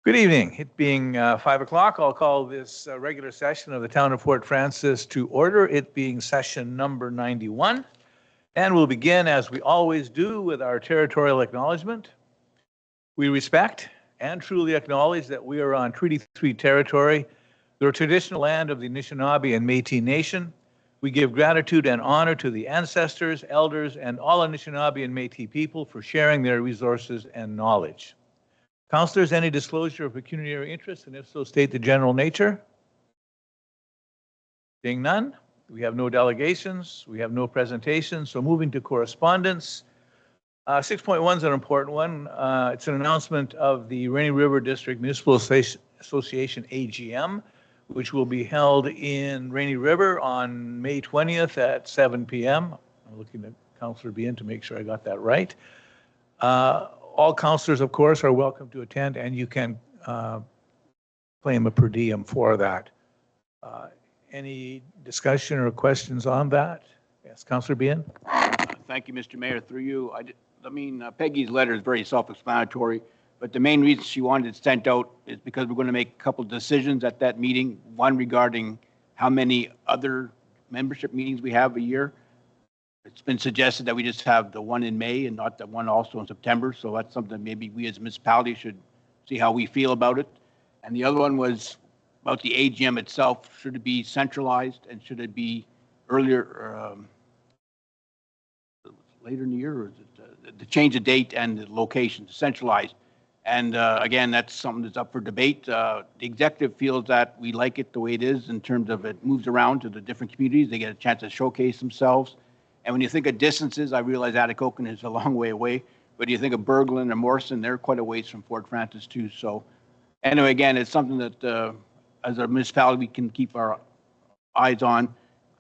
Good evening. It being 5 o'clock, I'll call this regular session of the Town of Fort Frances to order, it being session number 91. And we'll begin, as we always do, with our territorial acknowledgement. We respect and truly acknowledge that we are on Treaty 3 territory, the traditional land of the Anishinaabe and Métis Nation. We give gratitude and honor to the ancestors, elders, and all Anishinaabe and Métis people for sharing their resources and knowledge. Councillors, any disclosure of pecuniary interest, and if so, state the general nature? Seeing none, we have no delegations, we have no presentations, so moving to correspondence. 6.1 is an important one. It's an announcement of the Rainy River District Municipal Association AGM, which will be held in Rainy River on May 20th at 7 p.m. I'm looking at Councillor Bien to make sure I got that right. All councillors, of course, are welcome to attend, and you can claim a per diem for that. Any discussion or questions on that? Yes, Councillor Bien. Thank you, Mr. Mayor. Through you, Peggy's letter is very self-explanatory, but the main reason she wanted it sent out is because we're going to make a couple of decisions at that meeting. One regarding how many other membership meetings we have a year. It's been suggested that we just have the one in May and not the one also in September. So that's something maybe we as a municipality should see how we feel about it. And the other one was about the AGM itself. Should it be centralized and should it be earlier, later in the year, or is it the change of date and the location, centralized? And again, that's something that's up for debate. The executive feels that we like it the way it is in terms of it moves around to the different communities. They get a chance to showcase themselves. And when you think of distances, I realize Atikokan is a long way away, but you think of Berglund or Morrison, they're quite a ways from Fort Frances too. So anyway, again, it's something that as a municipality, we can keep our eyes on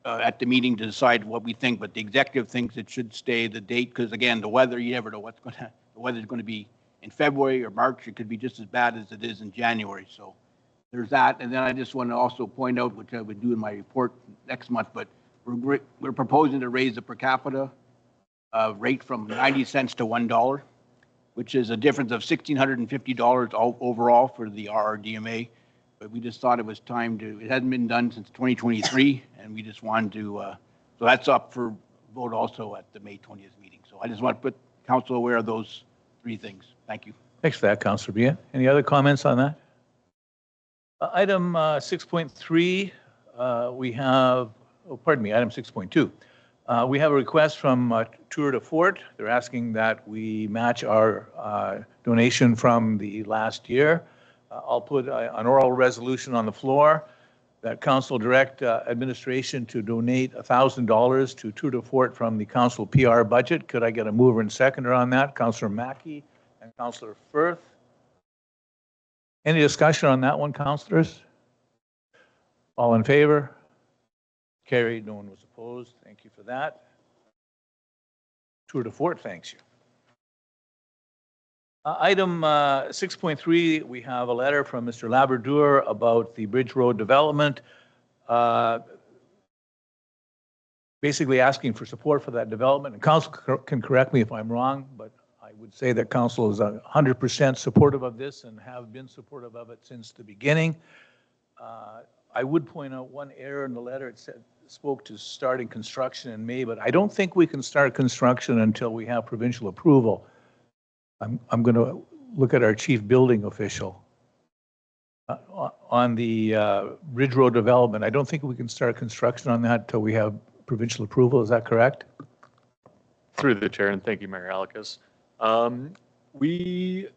at the meeting to decide what we think, but the executive thinks it should stay the date because again, the weather, you never know what's going to, the weather's going to be in February or March. It could be just as bad as it is in January. So there's that. And then I just want to also point out, which I would do in my report next month, but we're proposing to raise the per capita rate from 90 cents to $1, which is a difference of $1,650 overall for the RRDMA. But we just thought it was time to, it hasn't been done since 2023, and we just wanted to, so that's up for vote also at the May 20th meeting. So I just want to put council aware of those three things. Thank you. Thanks for that, Councillor Bien. Any other comments on that? Item 6.3, we have, item 6.2. We have a request from Tour de Fort. They're asking that we match our donation from the last year. I'll put an oral resolution on the floor that council direct administration to donate $1,000 to Tour de Fort from the council PR budget. Could I get a mover and seconder on that? Councillor Mackey and Councillor Firth. Any discussion on that one, councillors? All in favor? Carried. No one was opposed. Thank you for that. Tour de Fort thanks you. Item 6.3, we have a letter from Mr. Labrador about the Bridge Road development, basically asking for support for that development. And council can correct me if I'm wrong, but I would say that council is 100% supportive of this and have been supportive of it since the beginning. I would point out one error in the letter. It said, spoke to starting construction in May, but I don't think we can start construction until we have provincial approval. I'm going to look at our chief building official on the Ridge Road development. I don't think we can start construction on that until we have provincial approval. Is that correct? Through the chair, and thank you, Mayor Alakas. We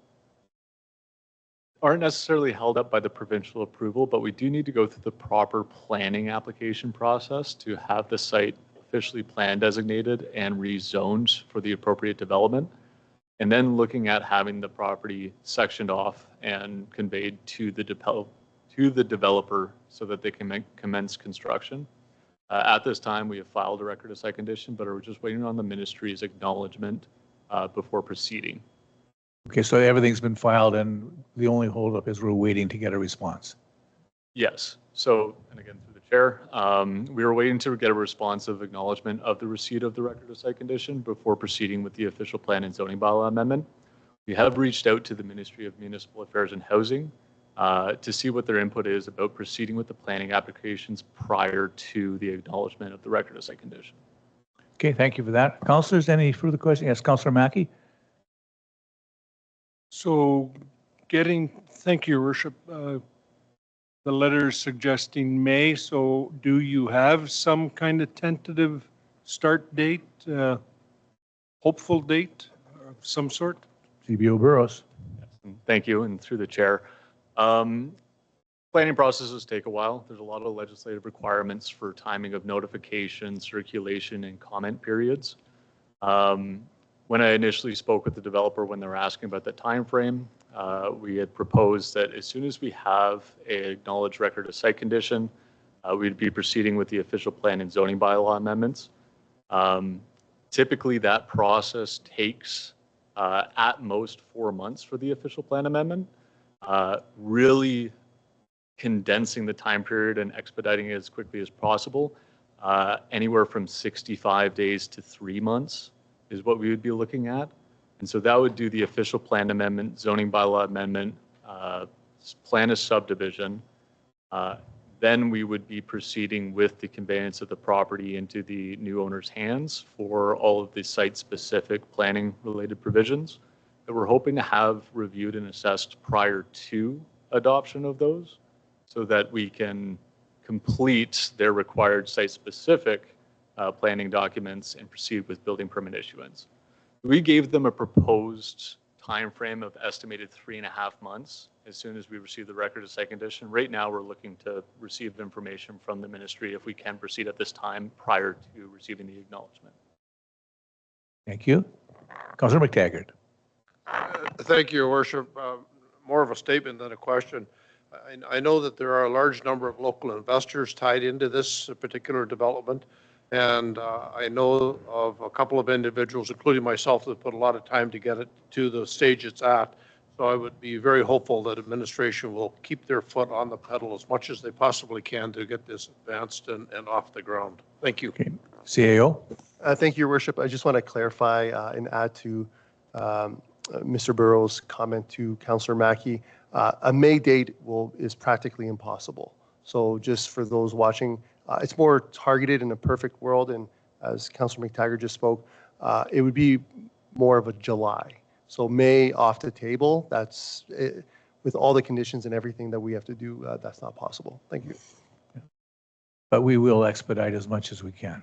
aren't necessarily held up by the provincial approval, but we do need to go through the proper planning application process to have the site officially plan designated and rezoned for the appropriate development. And then looking at having the property sectioned off and conveyed to the developer so that they can commence construction. At this time, we have filed a record of site condition, but are just waiting on the ministry's acknowledgement before proceeding. Okay, so everything's been filed and the only holdup is we're waiting to get a response. Yes. So, and again, through the chair, we were waiting to get a responsive acknowledgement of the receipt of the record of site condition before proceeding with the official plan and zoning bylaw amendment. We have reached out to the Ministry of Municipal Affairs and Housing to see what their input is about proceeding with the planning applications prior to the acknowledgement of the record of site condition. Okay, thank you for that. Councillors, any further questions? Yes, Councillor Mackey? So thank you, Your Worship. The letter is suggesting May, so do you have some kind of tentative start date, hopeful date of some sort? CBO Burrows. Thank you, and through the chair. Planning processes take a while. There's a lot of legislative requirements for timing of notification, circulation, and comment periods. When I initially spoke with the developer when they were asking about the time frame, we had proposed that as soon as we have an acknowledged record of site condition, we'd be proceeding with the official plan and zoning bylaw amendments. Typically, that process takes at most 4 months for the official plan amendment. Really condensing the time period and expediting it as quickly as possible, anywhere from 65 days to 3 months is what we would be looking at. And so that would do the official plan amendment, zoning bylaw amendment, plan of subdivision. Then we would be proceeding with the conveyance of the property into the new owner's hands for all of the site-specific planning-related provisions that we're hoping to have reviewed and assessed prior to adoption of those, so that we can complete their required site-specific planning documents and proceed with building permit issuance. We gave them a proposed timeframe of estimated 3.5 months as soon as we receive the record of site condition. Right now, we're looking to receive information from the ministry if we can proceed at this time prior to receiving the acknowledgement. Thank you. Councillor McTaggart. Thank you, Your Worship. More of a statement than a question. I know that there are a large number of local investors tied into this particular development, and I know of a couple of individuals, including myself, that put a lot of time to get it to the stage it's at. So I would be very hopeful that administration will keep their foot on the pedal as much as they possibly can to get this advanced and off the ground. Thank you. Okay. CAO. Thank you, Your Worship. I just want to clarify and add to Mr. Burrows' comment to Councillor Mackey. A May date is practically impossible. So just for those watching, it's more targeted in a perfect world. And as Councillor McTaggart just spoke, it would be more of a July. So May off the table, that's it, with all the conditions and everything that we have to do, that's not possible. Thank you. But we will expedite as much as we can.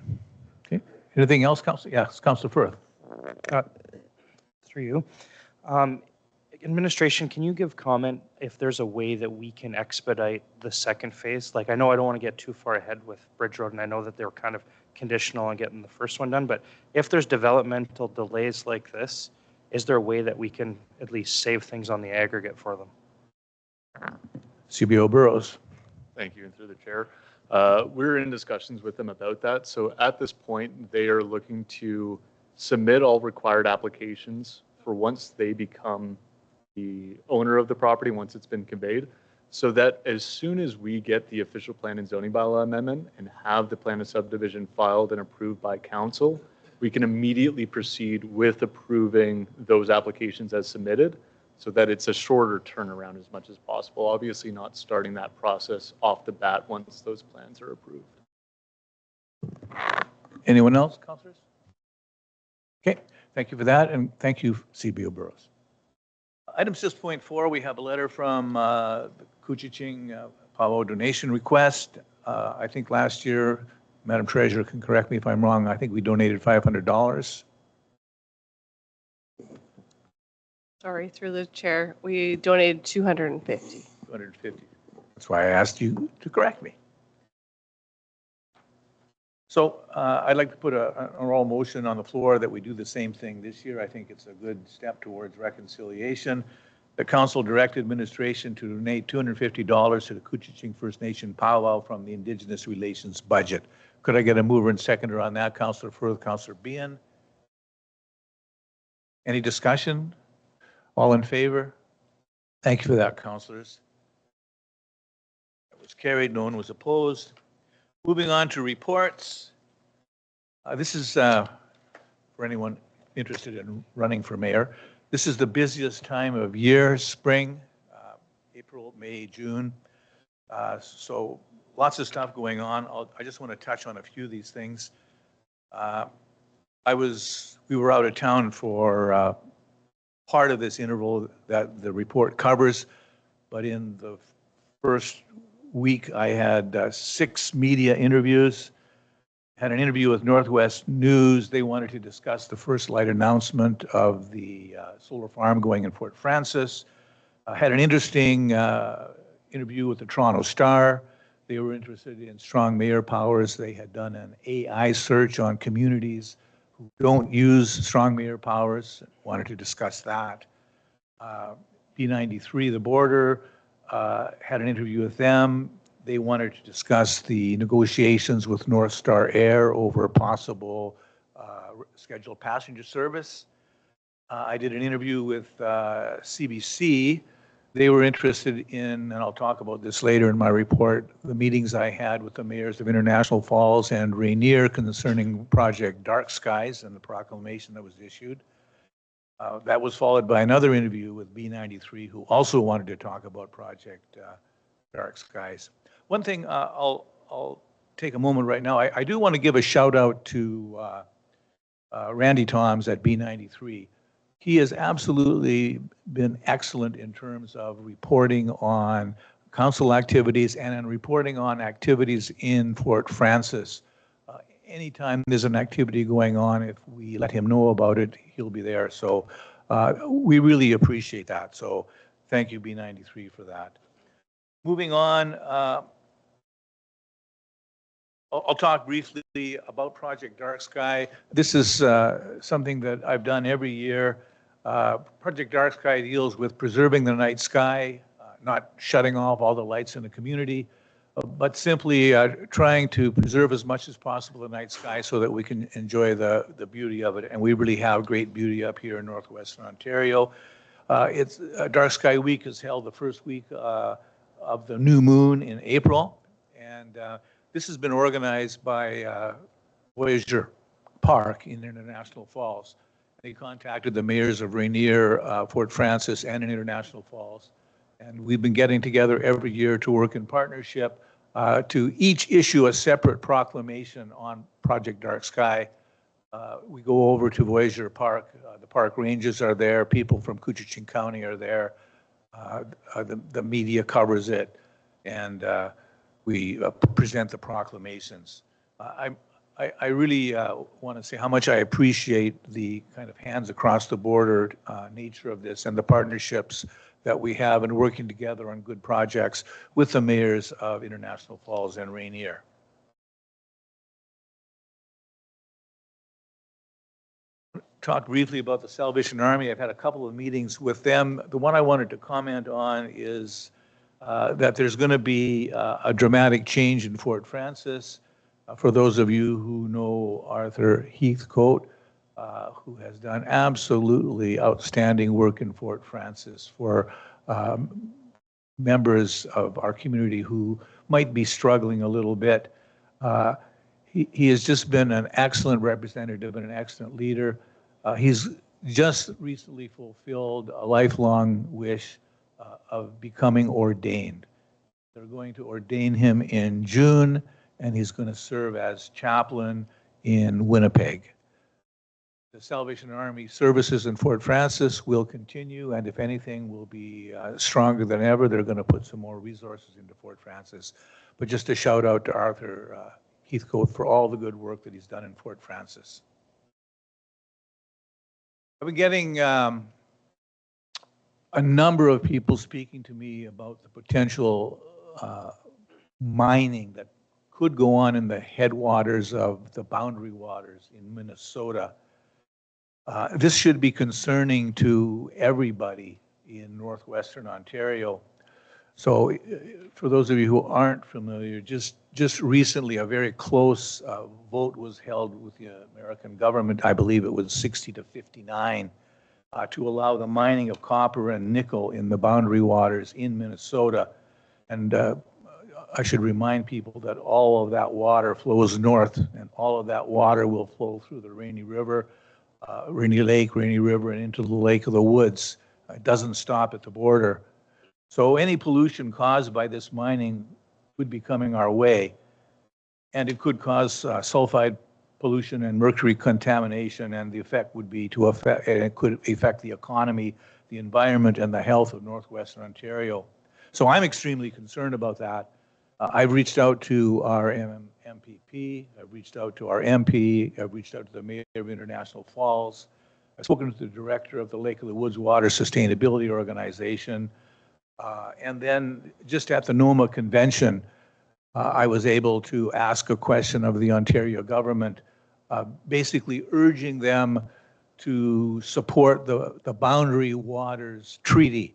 Okay. Anything else, Councillor? Yes, Councillor Firth. Through you. Administration, can you give comment if there's a way that we can expedite the second phase? Like, I know I don't want to get too far ahead with Bridge Road, and I know that they were kind of conditional on getting the first one done, but if there's developmental delays like this, is there a way that we can at least save things on the aggregate for them? CBO Burrows. Thank you, and through the chair. We're in discussions with them about that. So at this point, they are looking to submit all required applications for once they become the owner of the property, once it's been conveyed, so that as soon as we get the official plan and zoning bylaw amendment and have the plan of subdivision filed and approved by council, we can immediately proceed with approving those applications as submitted, so that it's a shorter turnaround as much as possible. Obviously not starting that process off the bat once those plans are approved. Anyone else, councillors? Okay, thank you for that, and thank you, CBO Burrows. Item 6.4, we have a letter from the Couchiching Powwow donation request. I think last year, Madam Treasurer can correct me if I'm wrong, I think we donated $500. Sorry, through the chair, we donated 250. 250. That's why I asked you to correct me. So I'd like to put an oral motion on the floor that we do the same thing this year. I think it's a good step towards reconciliation. The council directed administration to donate $250 to the Couchiching First Nation powwow from the Indigenous Relations budget. Could I get a mover and seconder on that? Councillor Firth, Councillor Behan. Any discussion? All in favor? Thank you for that, councillors. That was carried. No one was opposed. Moving on to reports. This is for anyone interested in running for mayor. This is the busiest time of year, spring, April, May, June. So lots of stuff going on. I just want to touch on a few of these things. We were out of town for part of this interval that the report covers, but in the first week, I had 6 media interviews. Had an interview with Northwest News. They wanted to discuss the first light announcement of the solar farm going in Fort Francis. Had an interesting interview with the Toronto Star. They were interested in strong mayor powers. They had done an AI search on communities who don't use strong mayor powers. Wanted to discuss that. B93, the border, had an interview with them. They wanted to discuss the negotiations with North Star Air over possible scheduled passenger service. I did an interview with CBC. They were interested in, and I'll talk about this later in my report, the meetings I had with the mayors of International Falls and Rainier concerning Project Dark Skies and the proclamation that was issued. That was followed by another interview with B93, who also wanted to talk about Project Dark Skies. One thing I'll take a moment right now. I do want to give a shout out to Randy Toms at B93. He has absolutely been excellent in terms of reporting on council activities and in reporting on activities in Fort Francis. Anytime there's an activity going on, if we let him know about it, he'll be there. So we really appreciate that. So thank you, B93, for that. Moving on, I'll talk briefly about Project Dark Sky. This is something that I've done every year. Project Dark Sky deals with preserving the night sky, not shutting off all the lights in the community, but simply trying to preserve as much as possible the night sky so that we can enjoy the beauty of it. And we really have great beauty up here in northwestern Ontario. Dark Sky Week is held the first week of the new moon in April. And this has been organized by Voyageur Park in International Falls. They contacted the mayors of Rainier, Fort Francis, and in International Falls. And we've been getting together every year to work in partnership to each issue a separate proclamation on Project Dark Sky. We go over to Voyageur Park. The park rangers are there. People from Couchiching County are there. The media covers it. And we present the proclamations. I really want to say how much I appreciate the kind of hands across the border nature of this and the partnerships that we have in working together on good projects with the mayors of International Falls and Rainier. Talk briefly about the Salvation Army. I've had a couple of meetings with them. The one I wanted to comment on is that there's going to be a dramatic change in Fort Francis. For those of you who know Arthur Heathcote, who has done absolutely outstanding work in Fort Francis for members of our community who might be struggling a little bit. He has just been an excellent representative and an excellent leader. He's just recently fulfilled a lifelong wish of becoming ordained. They're going to ordain him in June, and he's going to serve as chaplain in Winnipeg. The Salvation Army services in Fort Francis will continue, and if anything, will be stronger than ever. They're going to put some more resources into Fort Francis. But just a shout out to Arthur Heathcote for all the good work that he's done in Fort Francis. I've been getting a number of people speaking to me about the potential mining that could go on in the headwaters of the Boundary Waters in Minnesota. This should be concerning to everybody in northwestern Ontario. So for those of you who aren't familiar, just recently a very close vote was held with the American government. I believe it was 60 to 59 to allow the mining of copper and nickel in the Boundary Waters in Minnesota. And I should remind people that all of that water flows north, and all of that water will flow through the Rainy River. Rainy Lake, Rainy River, and into the Lake of the Woods. It doesn't stop at the border. So any pollution caused by this mining would be coming our way, and it could cause sulfide pollution and mercury contamination, and the effect would be to affect, and it could affect the economy, the environment, and the health of northwestern Ontario. So I'm extremely concerned about that. I've reached out to our MPP, I've reached out to our MP, I've reached out to the mayor of International Falls. I've spoken to the director of the Lake of the Woods Water Sustainability Organization. And then just at the NOMA convention, I was able to ask a question of the Ontario government, basically urging them to support the Boundary Waters Treaty,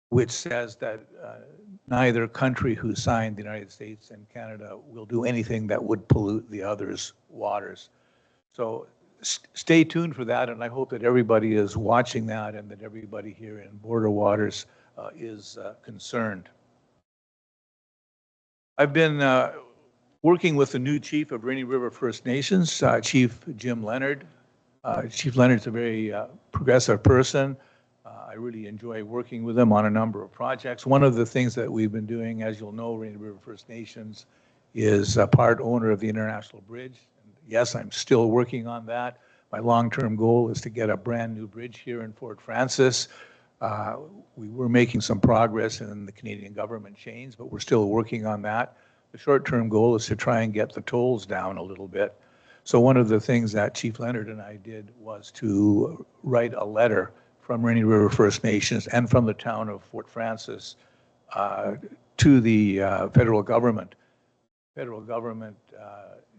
which says that neither country who signed, the United States and Canada, will do anything that would pollute the other's waters. So stay tuned for that, and I hope that everybody is watching that and that everybody here in Border Waters is concerned. I've been working with the new chief of Rainy River First Nations, Chief Jim Leonard. Chief Leonard's a very progressive person. I really enjoy working with him on a number of projects. One of the things that we've been doing, as you'll know, Rainy River First Nations is a part owner of the International Bridge. And yes, I'm still working on that. My long-term goal is to get a brand new bridge here in Fort Frances. We were making some progress and the Canadian government changed, but we're still working on that. The short-term goal is to try and get the tolls down a little bit. So one of the things that Chief Leonard and I did was to write a letter from Rainy River First Nations and from the town of Fort Frances to the federal government. Federal government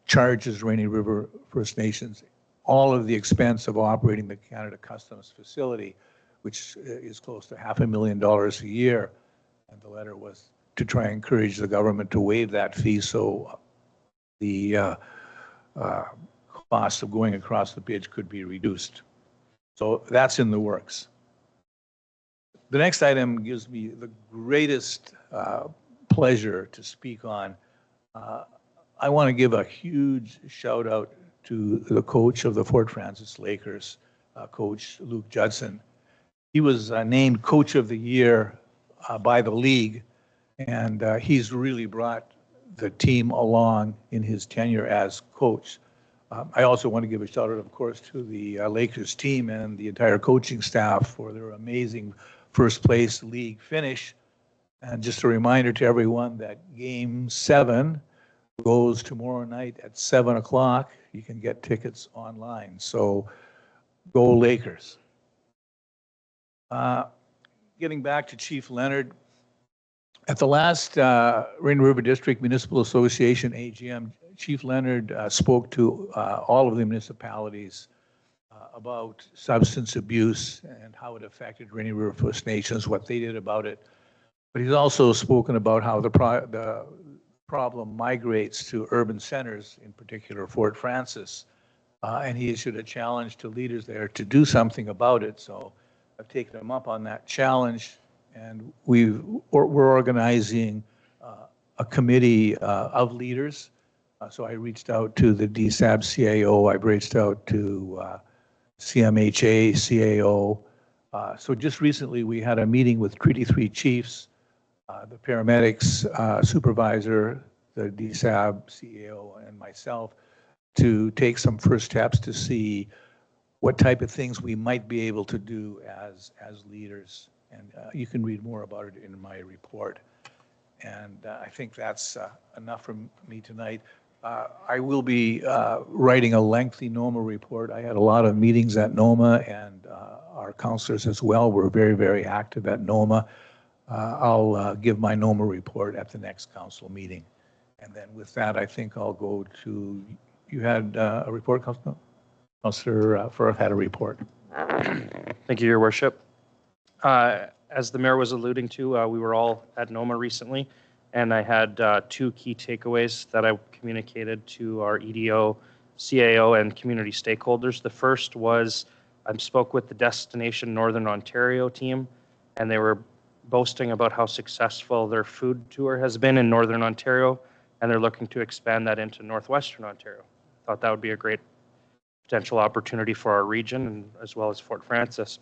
charges Rainy River First Nations all of the expense of operating the Canada Customs facility, which is close to $500,000 a year. And the letter was to try and encourage the government to waive that fee so the cost of going across the bridge could be reduced. So that's in the works. The next item gives me the greatest pleasure to speak on. I want to give a huge shout out to the coach of the Fort Frances Lakers, Coach Luke Judson. He was named Coach of the Year by the league, and he's really brought the team along in his tenure as coach. I also want to give a shout out, of course, to the Lakers team and the entire coaching staff for their amazing first place league finish. And just a reminder to everyone that Game 7 goes tomorrow night at 7 o'clock. You can get tickets online. So go Lakers. Getting back to Chief Leonard, at the last Rainy River District Municipal Association AGM, Chief Leonard spoke to all of the municipalities about substance abuse and how it affected Rainy River First Nations, what they did about it. But he's also spoken about how the problem migrates to urban centers, in particular Fort Frances, and he issued a challenge to leaders there to do something about it. So I've taken him up on that challenge, and we're organizing a committee of leaders. So I reached out to the DSAB CAO, I've reached out to CMHA, CAO. So just recently we had a meeting with Treaty 3 chiefs, the paramedics supervisor, the DSAB CAO, and myself to take some first steps to see what type of things we might be able to do as leaders. And you can read more about it in my report. And I think that's enough from me tonight. I will be writing a lengthy NOMA report. I had a lot of meetings at NOMA, and our counselors as well were very, very active at NOMA. I'll give my NOMA report at the next council meeting. And then with that, I think I'll go to, you had a report, Councilor? Councilor Firth had a report. Thank you, Your Worship. As the mayor was alluding to, we were all at NOMA recently, and I had two key takeaways that I communicated to our EDO, CAO, and community stakeholders. The first was I spoke with the Destination Northern Ontario team, and they were boasting about how successful their food tour has been in Northern Ontario, and they're looking to expand that into Northwestern Ontario. Thought that would be a great potential opportunity for our region and as well as Fort Frances.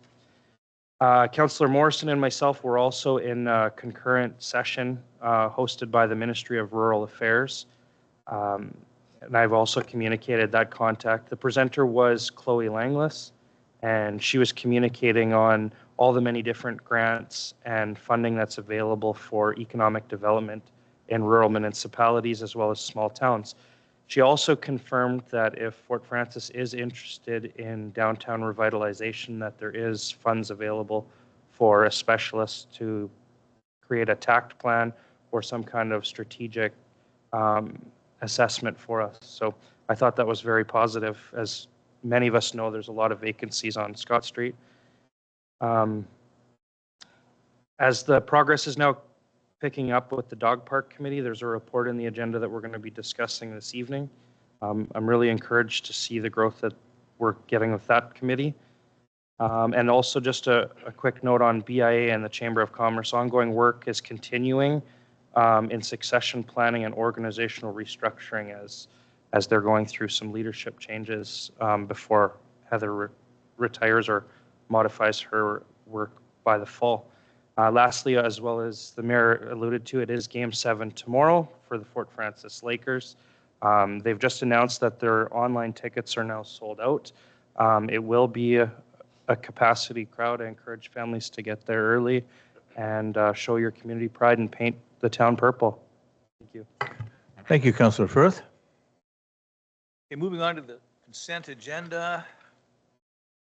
Councillor Morrison and myself were also in a concurrent session hosted by the Ministry of Rural Affairs. And I've also communicated that contact. The presenter was Chloe Langlis, and she was communicating on all the many different grants and funding that's available for economic development in rural municipalities as well as small towns. She also confirmed that if Fort Frances is interested in downtown revitalization, that there is funds available for a specialist to create a TACT plan or some kind of strategic assessment for us. So I thought that was very positive. As many of us know, there's a lot of vacancies on Scott Street. As the progress is now picking up with the dog park committee, there's a report in the agenda that we're going to be discussing this evening. I'm really encouraged to see the growth that we're getting with that committee. And also just a quick note on BIA and the Chamber of Commerce. Ongoing work is continuing in succession planning and organizational restructuring as they're going through some leadership changes before Heather retires or modifies her work by the fall. Lastly, as well as the mayor alluded to, it is Game 7 tomorrow for the Fort Frances Lakers. They've just announced that their online tickets are now sold out. It will be a capacity crowd. I encourage families to get there early and show your community pride and paint the town purple. Thank you. Thank you, Councillor Firth. Okay, moving on to the consent agenda.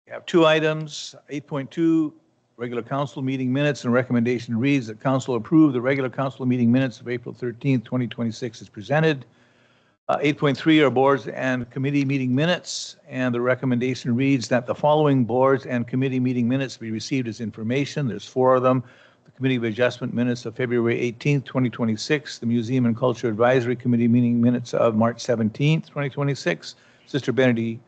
We have two items, 8.2, regular council meeting minutes, and recommendation reads that council approve the regular council meeting minutes of April 13th, 2026 as presented. 8.3 are boards and committee meeting minutes, and the recommendation reads that the following boards and committee meeting minutes be received as information. There's 4 of them. The Committee of Adjustment minutes of February 18th, 2026, the Museum and Culture Advisory Committee meeting minutes of March 17th, 2026, Sister Betty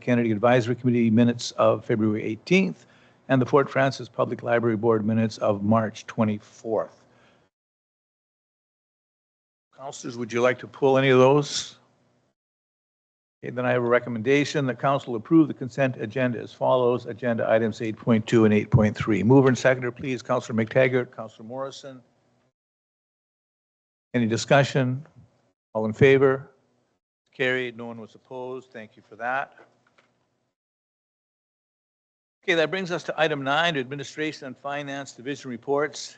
Kennedy Advisory Committee minutes of February 18th, and the Fort Frances Public Library Board minutes of March 24th. Councilors, would you like to pull any of those? Okay, then I have a recommendation that council approve the consent agenda as follows. Agenda items 8.2 and 8.3. Mover and seconder, please. Councilor McTaggart, Councilor Morrison. Any discussion? All in favor? Carried. No one was opposed. Thank you for that. Okay, that brings us to item 9, Administration and Finance Division reports.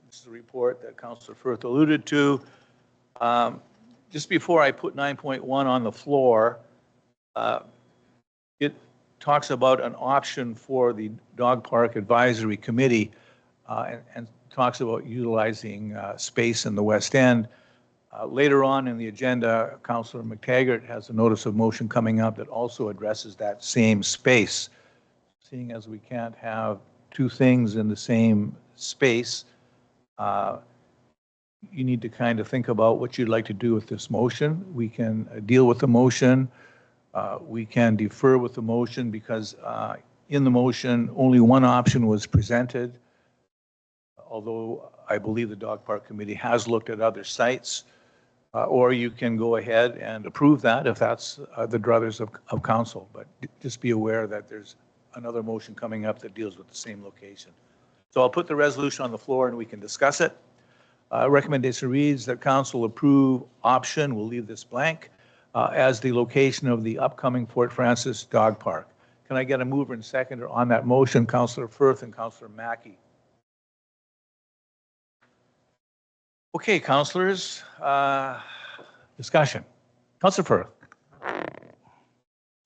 This is a report that Councilor Firth alluded to. Just before I put 9.1 on the floor, it talks about an option for the Dog Park Advisory Committee and talks about utilizing space in the West End. Later on in the agenda, Councilor McTaggart has a notice of motion coming up that also addresses that same space. Seeing as we can't have two things in the same space, you need to kind of think about what you'd like to do with this motion. We can deal with the motion. We can defer with the motion because in the motion, only one option was presented, although I believe the Dog Park Committee has looked at other sites. Or you can go ahead and approve that if that's the druthers of council. But just be aware that there's another motion coming up that deals with the same location. So I'll put the resolution on the floor and we can discuss it. Recommendation reads that council approve option, we'll leave this blank, as the location of the upcoming Fort Frances Dog Park. Can I get a mover and seconder on that motion? Councilor Firth and Councilor Mackey. Okay, councilors, discussion. Councilor Firth.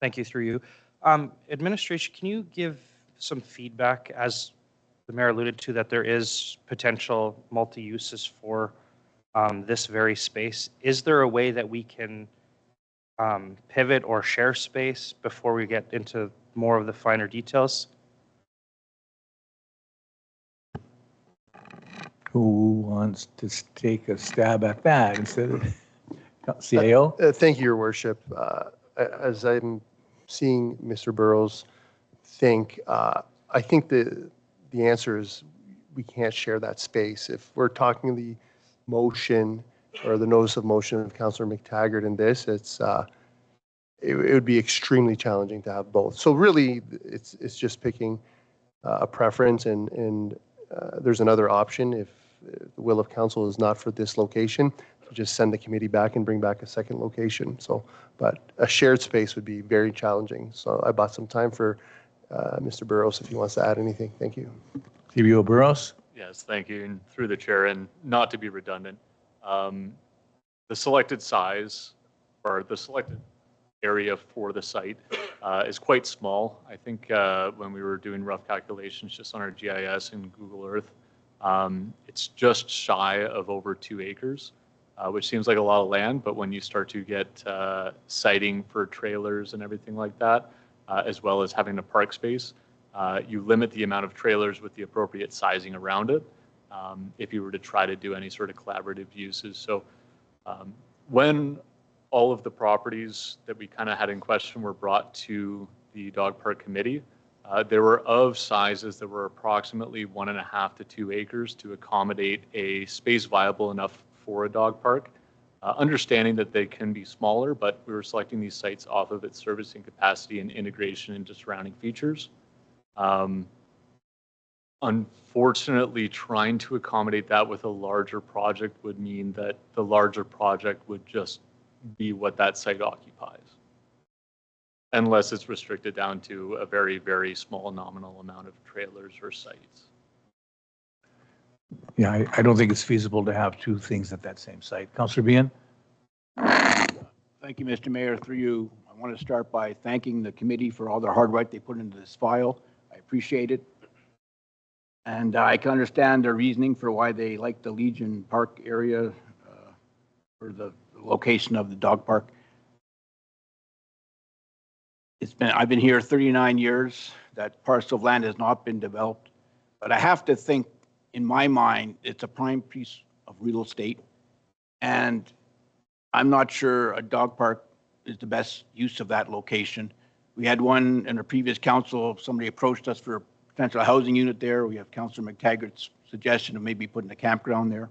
Thank you, through you. Administration, can you give some feedback, as the mayor alluded to, that there is potential multi-uses for this very space? Is there a way that we can pivot or share space before we get into more of the finer details? Who wants to take a stab at that instead of CAO? Thank you, Your Worship. As I'm seeing Mr. Burrows think, I think the answer is we can't share that space. If we're talking the motion or the notice of motion of Councillor McTaggart in this, it's it would be extremely challenging to have both. So really, it's just picking a preference, and there's another option if the will of council is not for this location, to just send the committee back and bring back a second location. So, but a shared space would be very challenging. So I bought some time for Mr. Burrows if he wants to add anything. Thank you. CBO Burrows? Yes, thank you. And through the chair, and not to be redundant, the selected size or the selected area for the site is quite small. I think when we were doing rough calculations just on our GIS and Google Earth, it's just shy of over 2 acres, which seems like a lot of land, but when you start to get siting for trailers and everything like that, as well as having a park space, you limit the amount of trailers with the appropriate sizing around it if you were to try to do any sort of collaborative uses. So when all of the properties that we kind of had in question were brought to the dog park committee, there were of sizes that were approximately 1.5 to 2 acres to accommodate a space viable enough for a dog park. Understanding that they can be smaller, but we were selecting these sites off of its servicing capacity and integration into surrounding features. Unfortunately, trying to accommodate that with a larger project would mean that the larger project would just be what that site occupies, unless it's restricted down to a very, very small nominal amount of trailers or sites. Yeah, I don't think it's feasible to have two things at that same site. Councillor Behan? Thank you, Mr. Mayor. Through you, I want to start by thanking the committee for all their hard work they put into this file. I appreciate it. And I can understand their reasoning for why they like the Legion Park area for the location of the dog park. I've been here 39 years. That parcel of land has not been developed. But I have to think, in my mind, it's a prime piece of real estate. And I'm not sure a dog park is the best use of that location. We had one in a previous council, somebody approached us for a potential housing unit there. We have Councillor McTaggart's suggestion of maybe putting a campground there.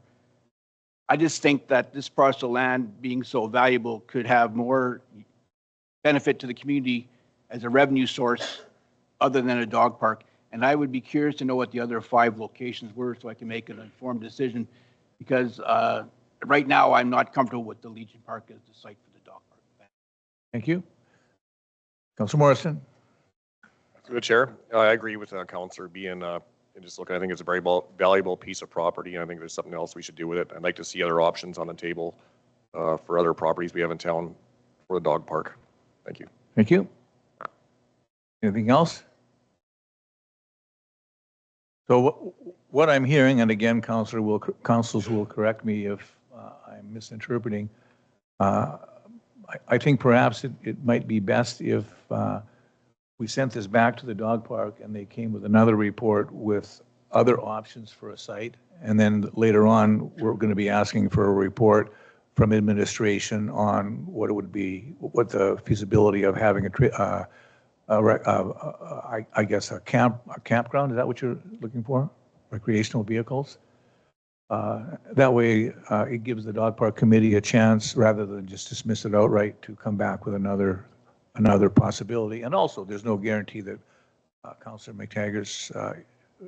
I just think that this parcel of land being so valuable could have more benefit to the community as a revenue source other than a dog park. And I would be curious to know what the other 5 locations were so I can make an informed decision, because right now I'm not comfortable with the Legion Park as the site for the dog park. Thank you. Councillor Morrison? Through the chair, I agree with Councillor Behan. And just look, I think it's a very valuable piece of property, and I think there's something else we should do with it. I'd like to see other options on the table for other properties we have in town for the dog park. Thank you. Thank you. Anything else? So what I'm hearing, and again, councils will correct me if I'm misinterpreting, I think perhaps it might be best if we sent this back to the dog park and they came with another report with other options for a site. And then later on, we're going to be asking for a report from administration on what it would be, what the feasibility of having I guess a campground. Is that what you're looking for? Recreational vehicles? That way, it gives the dog park committee a chance, rather than just dismiss it outright, to come back with another possibility. And also, there's no guarantee that Councillor McTaggart's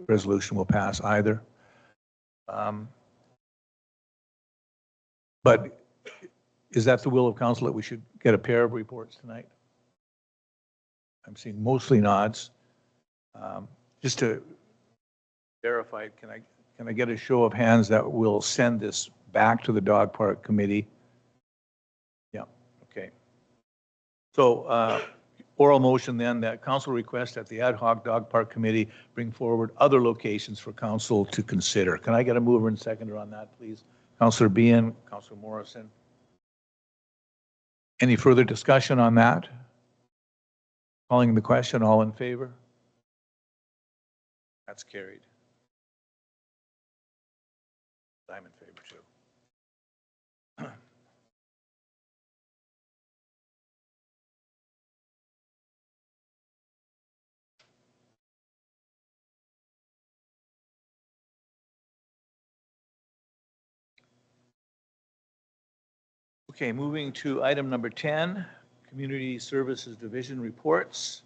resolution will pass either. But is that the will of council, that we should get a pair of reports tonight? I'm seeing mostly nods. Just to verify, can I get a show of hands that will send this back to the dog park committee? Yeah, okay. So oral motion then, that council request that the ad hoc dog park committee bring forward other locations for council to consider. Can I get a mover and seconder on that, please? Councillor Behan, Councillor Morrison. Any further discussion on that? Calling the question, all in favor? That's carried. I'm in favor too. Okay, moving to item number 10, Community Services Division reports.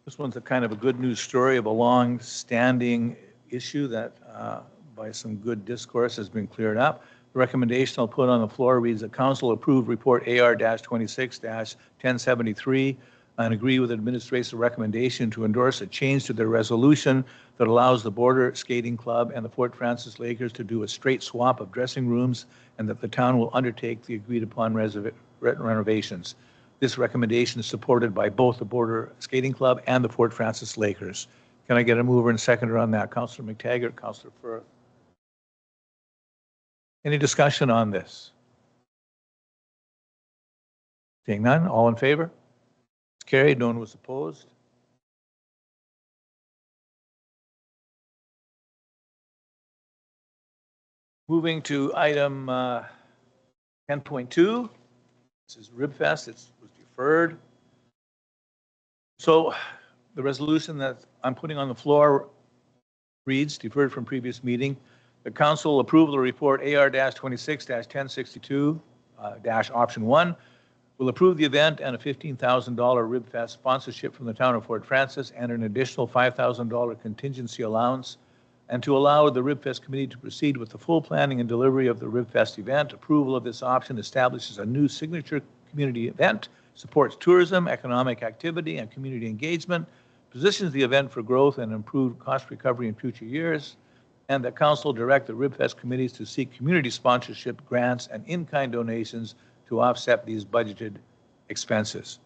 This one's a kind of a good news story of a long-standing issue that by some good discourse has been cleared up. The recommendation I'll put on the floor reads that council approved report AR-26-1073 and agree with administration's recommendation to endorse a change to their resolution that allows the Border Skating Club and the Fort Francis Lakers to do a straight swap of dressing rooms, and that the town will undertake the agreed upon renovations. This recommendation is supported by both the Border Skating Club and the Fort Francis Lakers. Can I get a mover and seconder on that? Councillor McTaggart, Councillor Firth. Any discussion on this? Seeing none, all in favor? It's carried, no one was opposed. Moving to item 10.2. This is RibFest. It was deferred. So the resolution that I'm putting on the floor reads, deferred from previous meeting, the council approval report AR-26-1062 option 1 will approve the event and a $15,000 RibFest sponsorship from the town of Fort Francis and an additional $5,000 contingency allowance, and to allow the RibFest committee to proceed with the full planning and delivery of the RibFest event. Approval of this option establishes a new signature community event, supports tourism, economic activity, and community engagement, positions the event for growth and improved cost recovery in future years, and that council direct the RibFest committees to seek community sponsorship grants and in-kind donations to offset these budgeted expenses.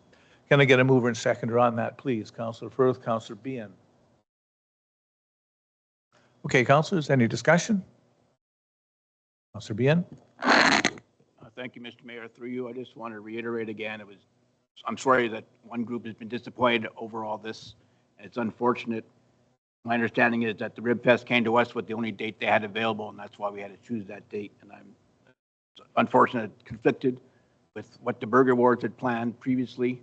Can I get a mover and seconder on that, please? Councillor Firth, Councillor Behan. Okay, councillors, any discussion? Councillor Behan. Thank you, Mr. Mayor. Through you, I just want to reiterate again, I'm sorry that one group has been disappointed over all this. It's unfortunate. My understanding is that the RibFest came to us with the only date they had available, and that's why we had to choose that date. And I'm unfortunate, conflicted with what the Burger Wars had planned previously.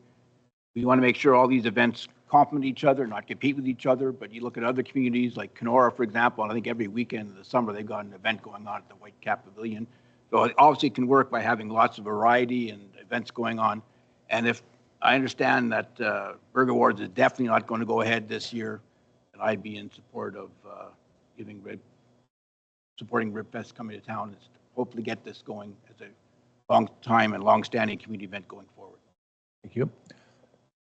We want to make sure all these events complement each other, not compete with each other. But you look at other communities like Kenora, for example, and I think every weekend in the summer they've got an event going on at the White Cap Pavilion. So it obviously can work by having lots of variety and events going on. And if I understand that Burger Wars is definitely not going to go ahead this year, and I'd be in support of supporting RibFest coming to town and hopefully get this going as a long time and long-standing community event going forward. Thank you.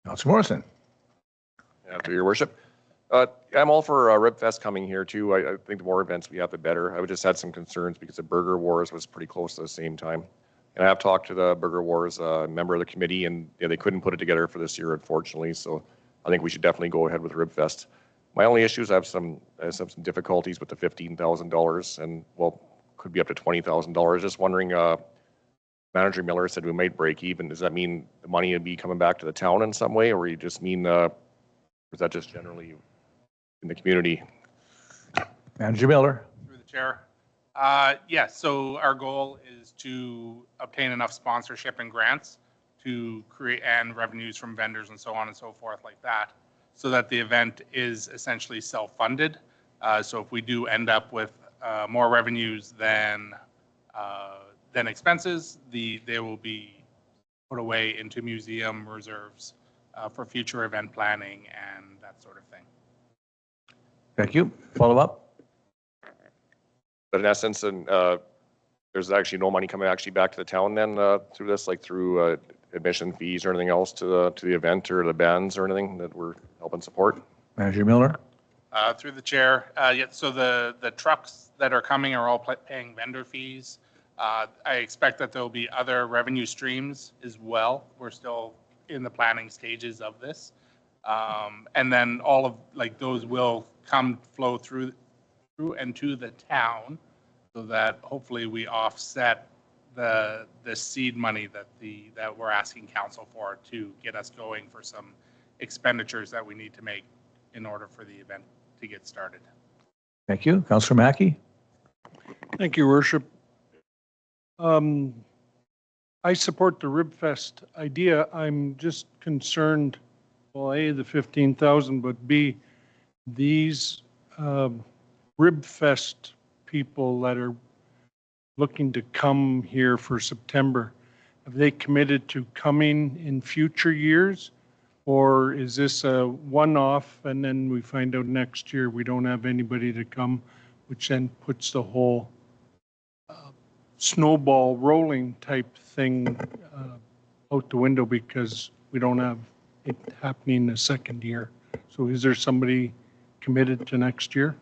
Councillor Morrison. After your worship. I'm all for RibFest coming here too. I think the more events we have, the better. I just had some concerns because the Burger Wars was pretty close to the same time. And I have talked to the Burger Wars member of the committee, and they couldn't put it together for this year, unfortunately. So I think we should definitely go ahead with RibFest. My only issue is I have some difficulties with the $15,000, and well, could be up to $20,000. Just wondering, Manager Miller said we might break even. Does that mean the money would be coming back to the town in some way, or you just mean, or is that just generally in the community? Manager Miller. Through the chair. Yes, so our goal is to obtain enough sponsorship and grants to create, and revenues from vendors and so on and so forth like that, so that the event is essentially self-funded. So if we do end up with more revenues than expenses, they will be put away into museum reserves for future event planning and that sort of thing. Thank you. Follow up. But in essence, there's actually no money coming actually back to the town then through this, like through admission fees or anything else to the event or the bands or anything that we're helping support? Manager Miller. Through the chair, yeah, so the trucks that are coming are all paying vendor fees. I expect that there'll be other revenue streams as well. We're still in the planning stages of this. And then all of those will flow through and to the town, so that hopefully we offset the seed money that we're asking council for to get us going for some expenditures that we need to make in order for the event to get started. Thank you. Councillor Mackey. Thank you, Worship. I support the RibFest idea. I'm just concerned, well, A, the 15,000, but B, these RibFest people that are looking to come here for September, have they committed to coming in future years? Or is this a one-off and then we find out next year we don't have anybody to come, which then puts the whole snowball rolling type thing out the window because we don't have it happening the second year? So is there somebody committed to next year?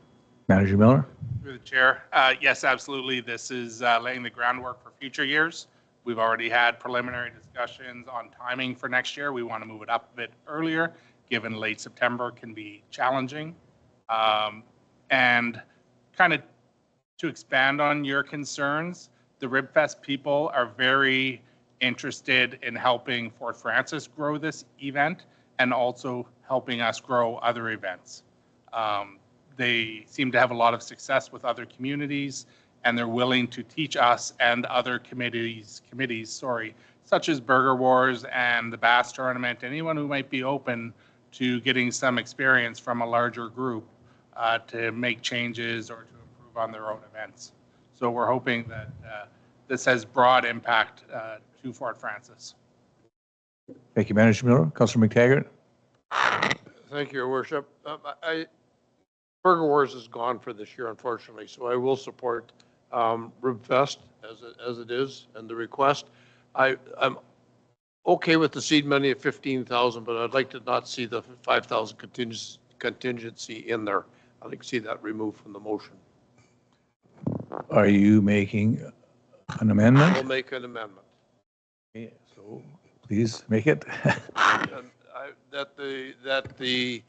Manager Miller? Through the chair, yes, absolutely. This is laying the groundwork for future years. We've already had preliminary discussions on timing for next year. We want to move it up a bit earlier, given late September can be challenging. And kind of to expand on your concerns, the RibFest people are very interested in helping Fort Frances grow this event and also helping us grow other events. They seem to have a lot of success with other communities, and they're willing to teach us and other committees, such as Burger Wars and the Bass Tournament, anyone who might be open to getting some experience from a larger group to make changes or to improve on their own events. So we're hoping that this has broad impact to Fort Frances. Thank you, Manager Miller. Councilor McTaggart? Thank you, Your Worship. Burger Wars is gone for this year, unfortunately, so I will support RibFest as it is and the request. I'm okay with the seed money at 15,000, but I'd like to not see the 5,000 contingency in there. I'd like to see that removed from the motion. Are you making an amendment? We'll make an amendment. Okay, so please make it. That the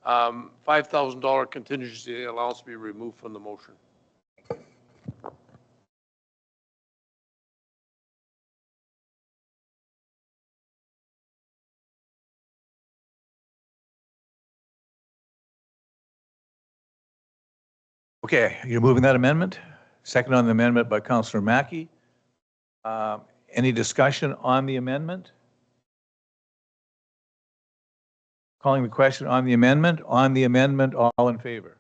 $5,000 contingency allowance be removed from the motion. Okay, you're moving that amendment? Second on the amendment by Councilor Mackey. Any discussion on the amendment? Calling the question on the amendment. On the amendment, all in favor?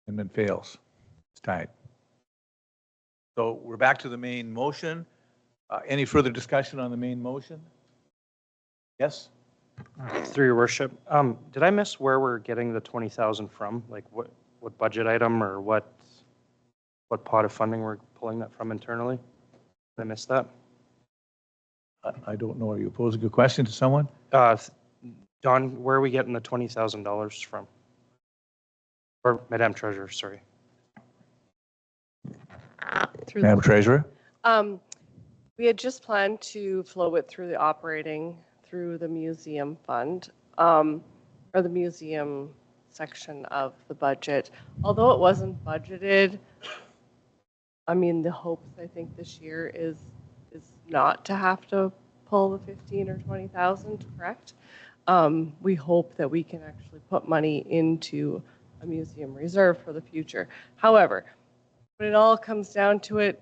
Amendment fails. It's tied. So we're back to the main motion. Any further discussion on the main motion? Yes? Through your worship, did I miss where we're getting the 20,000 from? Like what budget item or what pot of funding we're pulling that from internally? Did I miss that? I don't know. Are you posing a question to someone? Don, where are we getting the $20,000 from? Or Madam Treasurer, sorry. Madam Treasurer? We had just planned to flow it through the operating, through the museum fund, or the museum section of the budget. Although it wasn't budgeted, I mean, the hopes, I think, this year is not to have to pull the 15 or 20,000, correct? We hope that we can actually put money into a museum reserve for the future. However, when it all comes down to it,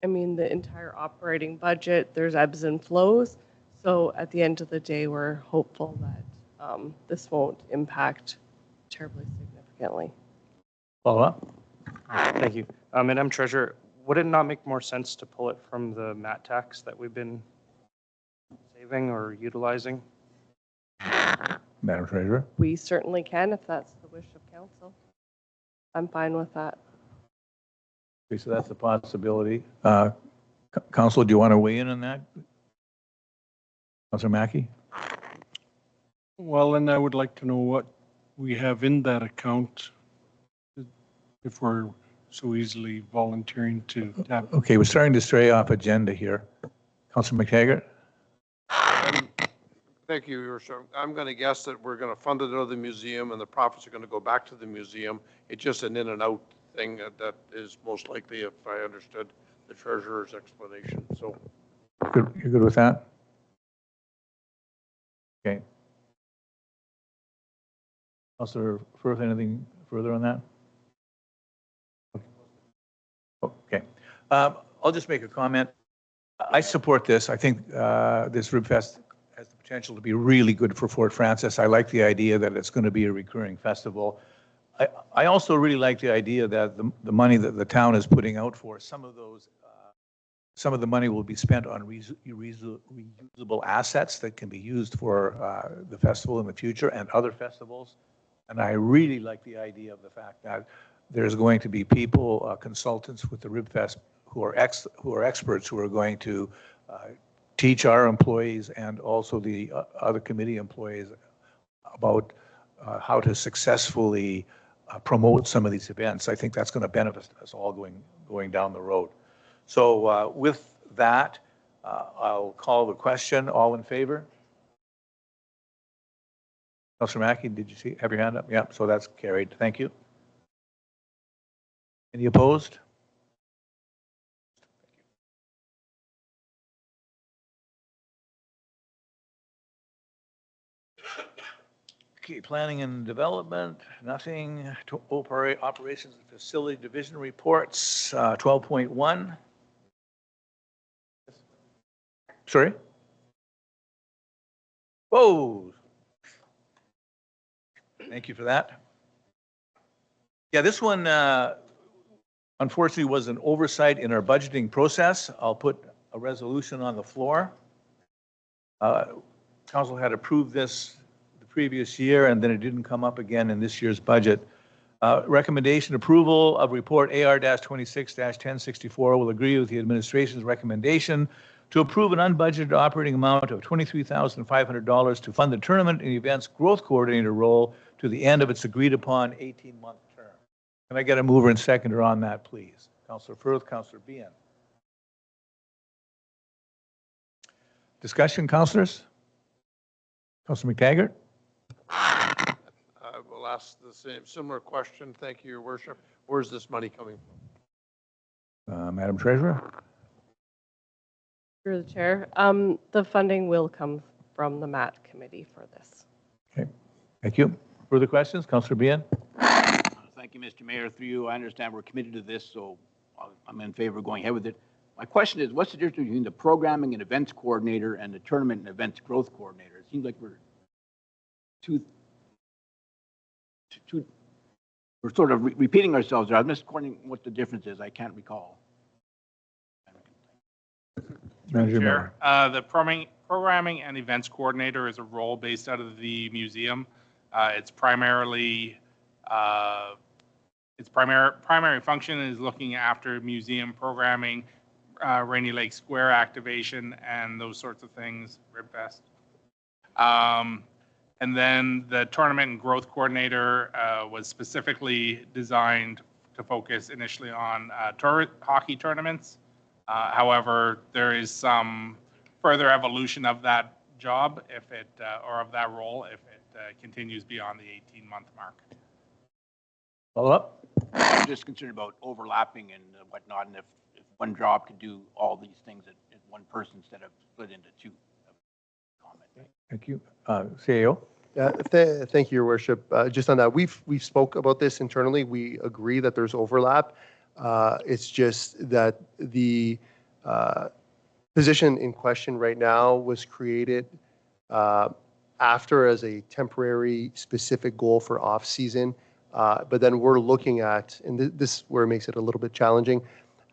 I mean, the entire operating budget, there's ebbs and flows. So at the end of the day, we're hopeful that this won't impact terribly significantly. Follow up? Thank you. Madam Treasurer, would it not make more sense to pull it from the MAT tax that we've been saving or utilizing? Madam Treasurer? We certainly can if that's the wish of council. I'm fine with that. Okay, so that's a possibility. Council, do you want to weigh in on that? Councilor Mackey? Well, then I would like to know what we have in that account if we're so easily volunteering to tap. Okay, we're starting to stray off agenda here. Councilor McTaggart? Thank you, Your Worship. I'm going to guess that we're going to fund it out of the museum and the profits are going to go back to the museum. It's just an in and out thing that is most likely, if I understood the treasurer's explanation. So Good, you're good with that? Okay. Councilor Firth, anything further on that? Okay. I'll just make a comment. I support this. I think this RibFest has the potential to be really good for Fort Frances. I like the idea that it's going to be a recurring festival. I also really like the idea that the money that the town is putting out for, some of the money will be spent on reusable assets that can be used for the festival in the future and other festivals. And I really like the idea of the fact that there's going to be people, consultants with the RibFest who are experts who are going to teach our employees and also the other committee employees about how to successfully promote some of these events. I think that's going to benefit us all going down the road. So with that, I'll call the question. All in favor? Councillor Mackey, did you have your hand up? Yeah, so that's carried. Thank you. Any opposed? Okay, planning and development, nothing. To operations and facility division reports, 12.1. Sorry? Whoa. Thank you for that. Yeah, this one, unfortunately, was an oversight in our budgeting process. I'll put a resolution on the floor. Council had approved this previous year, and then it didn't come up again in this year's budget. Recommendation approval of report AR-26-1064 will agree with the administration's recommendation to approve an unbudgeted operating amount of $23,500 to fund the tournament and events growth coordinator role to the end of its agreed upon 18-month term. Can I get a mover and seconder on that, please? Councillor Firth, Councillor Behan. Discussion, councillors? Councillor McTaggart? I will ask the similar question. Thank you, Your Worship. Where's this money coming from? Madam Treasurer? Through the chair, the funding will come from the MAT committee for this. Okay, thank you. Further questions? Councillor Behan? Thank you, Mr. Mayor. Through you, I understand we're committed to this, so I'm in favor of going ahead with it. My question is, what's the difference between the programming and events coordinator and the tournament and events growth coordinator? It seems like we're we're sort of repeating ourselves there. I'm just wondering what the difference is. I can't recall. Chair, the programming and events coordinator is a role based out of the museum. Its primary function is looking after museum programming, Rainy Lake Square activation, and those sorts of things, RibFest. And then the tournament and growth coordinator was specifically designed to focus initially on hockey tournaments. However, there is some further evolution of that job if it, or of that role if it continues beyond the 18-month mark. Follow up? I'm just concerned about overlapping and whatnot, and if one job could do all these things at one person instead of split into two. Comment. Thank you. CAO? Thank you, Your Worship. Just on that, we've spoke about this internally. We agree that there's overlap. It's just that the position in question right now was created after as a temporary specific goal for off-season. But then we're looking at, and this is where it makes it a little bit challenging,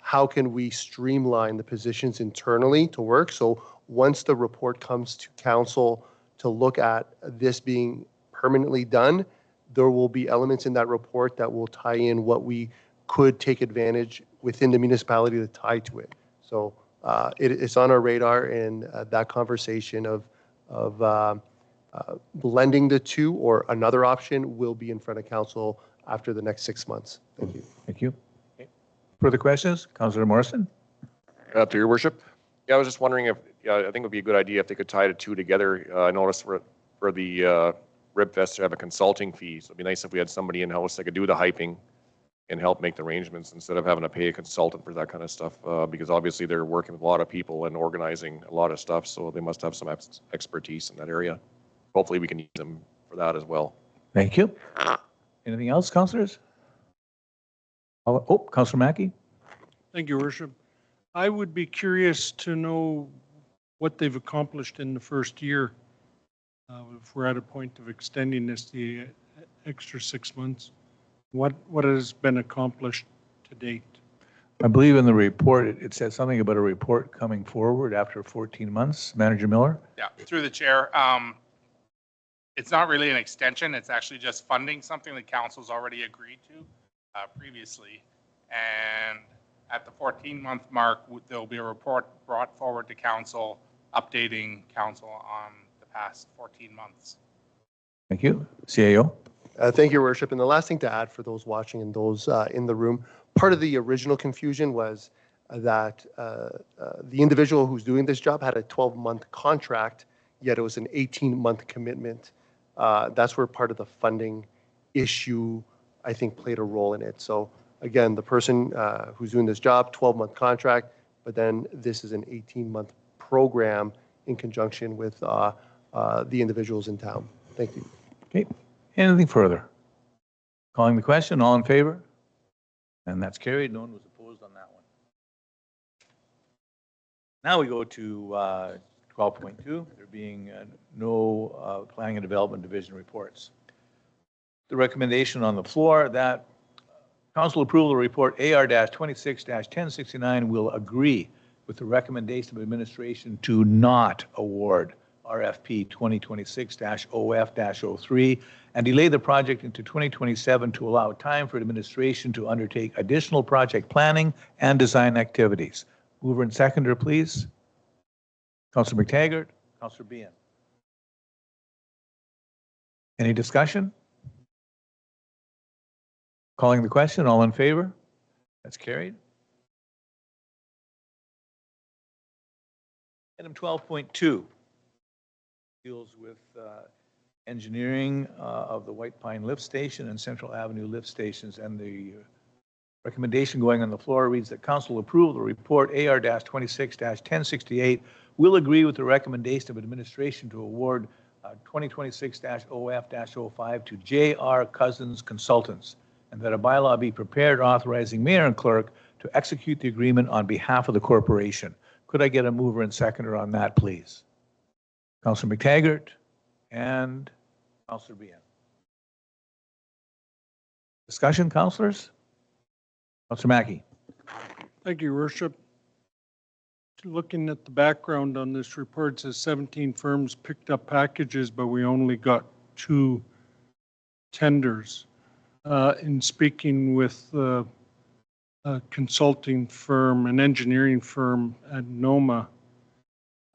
how can we streamline the positions internally to work? So once the report comes to council to look at this being permanently done, there will be elements in that report that will tie in what we could take advantage within the municipality to tie to it. So it's on our radar, and that conversation of blending the two or another option will be in front of council after the next 6 months. Thank you. Thank you. Further questions? Councillor Morrison? To Your Worship. Yeah, I was just wondering if, I think it would be a good idea if they could tie the two together. I noticed for the RibFest to have a consulting fee. So it'd be nice if we had somebody in-house that could do the hyping and help make the arrangements instead of having to pay a consultant for that kind of stuff, because obviously they're working with a lot of people and organizing a lot of stuff, so they must have some expertise in that area. Hopefully we can use them for that as well. Thank you. Anything else, councillors? Oh, Councillor Mackey? Thank you, Worship. I would be curious to know what they've accomplished in the first year. If we're at a point of extending this the extra 6 months, What has been accomplished to date? I believe in the report, it said something about a report coming forward after 14 months. Manager Miller? Yeah, through the chair. It's not really an extension. It's actually just funding something that council's already agreed to previously. And at the 14-month mark, there'll be a report brought forward to council, updating council on the past 14 months. Thank you. CAO? Thank you, Your Worship. And the last thing to add for those watching and those in the room, part of the original confusion was that the individual who's doing this job had a 12-month contract, yet it was an 18-month commitment. That's where part of the funding issue, I think, played a role in it. So again, the person who's doing this job, 12-month contract, but then this is an 18-month program in conjunction with the individuals in town. Thank you. Okay. Anything further? Calling the question, all in favor? And that's carried. No one was opposed on that one. Now we go to 12.2, there being no Planning and Development Division reports. The recommendation on the floor that council approval of report AR-26-1069 will agree with the recommendation of administration to not award RFP 2026-OF-03 and delay the project into 2027 to allow time for administration to undertake additional project planning and design activities. Mover and seconder, please. Councillor McTaggart, Councillor Behan. Any discussion? Calling the question, all in favor? That's carried. Item 12.2 deals with engineering of the White Pine Lift Station and Central Avenue Lift Stations, and the recommendation going on the floor reads that council approve the report AR-26-1068 will agree with the recommendation of administration to award 2026-OF-05 to J.R. Cousins Consultants, and that a bylaw be prepared authorizing mayor and clerk to execute the agreement on behalf of the corporation. Could I get a mover and seconder on that, please? Councillor McTaggart and Councillor Behan. Discussion, councillors? Councillor Mackey. Thank you, Your Worship. Looking at the background on this report, it says 17 firms picked up packages, but we only got 2 tenders. In speaking with a consulting firm, an engineering firm at NOMA,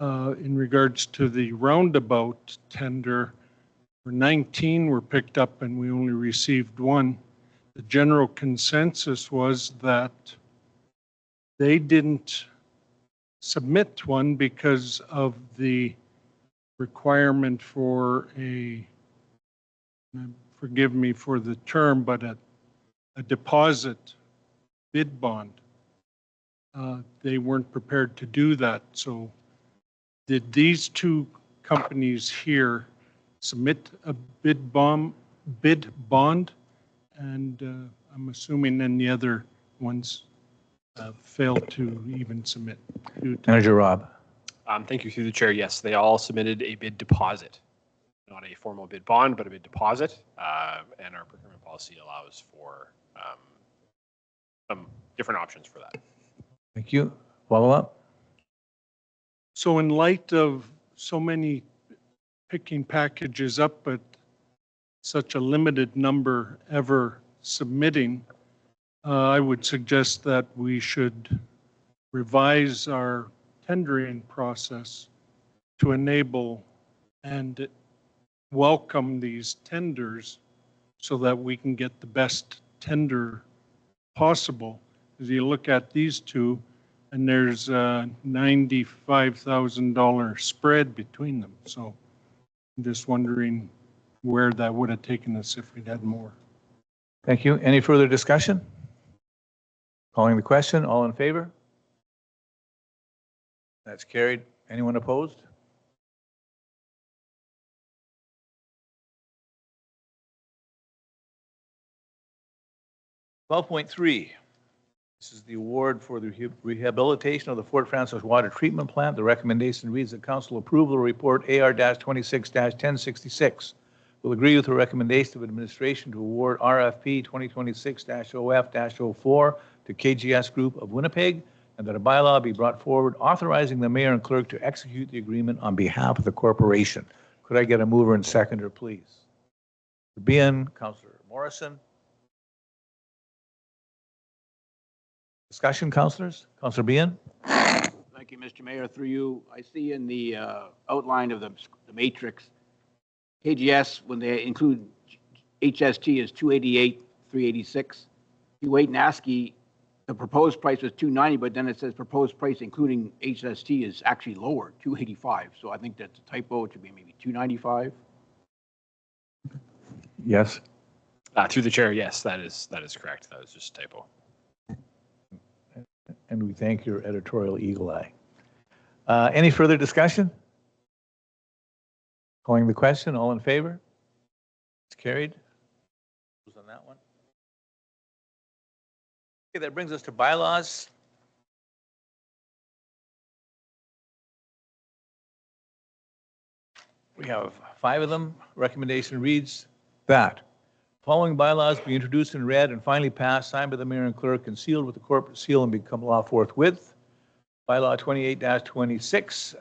in regards to the roundabout tender, 19 were picked up and we only received 1. The general consensus was that they didn't submit one because of the requirement for forgive me for the term, but a deposit bid bond. They weren't prepared to do that. So did these 2 companies here submit a bid bond? And I'm assuming then the other ones failed to even submit. Manager Robb. Thank you, through the chair. Yes, they all submitted a bid deposit, not a formal bid bond, but a bid deposit. And our procurement policy allows for some different options for that. Thank you. Follow up? So in light of so many picking packages up, but such a limited number ever submitting, I would suggest that we should revise our tendering process to enable and welcome these tenders so that we can get the best tender possible. As you look at these 2, and there's a $95,000 spread between them. So I'm just wondering where that would have taken us if we'd had more. Thank you. Any further discussion? Calling the question, all in favor? That's carried. Anyone opposed? .3. This is the award for the rehabilitation of the Fort Frances Water Treatment Plant. The recommendation reads that council approve the report AR-26-1066 will agree with the recommendation of administration to award RFP 2026-OF-04 to KGS Group of Winnipeg, and that a bylaw be brought forward authorizing the mayor and clerk to execute the agreement on behalf of the corporation. Could I get a mover and seconder, please? Bien, Councillor Morrison. Discussion, councillors? Councillor Bien? Thank you, Mr. Mayor. Through you, I see in the outline of the matrix, KGS, when they include HST, is 288, 386. You wait and ask, the proposed price was 290, but then it says proposed price including HST is actually lower, 285. So I think that's a typo. It should be maybe 295. Yes. Through the chair, yes, that is correct. That was just a typo. And we thank your editorial eagle eye. Any further discussion? Calling the question, all in favor? It's carried. Who's on that one? Okay, that brings us to bylaws. We have 5 of them. Recommendation reads that following bylaws be introduced and read and finally passed, signed by the mayor and clerk, and sealed with the corporate seal and become law forthwith. Bylaw 28-26,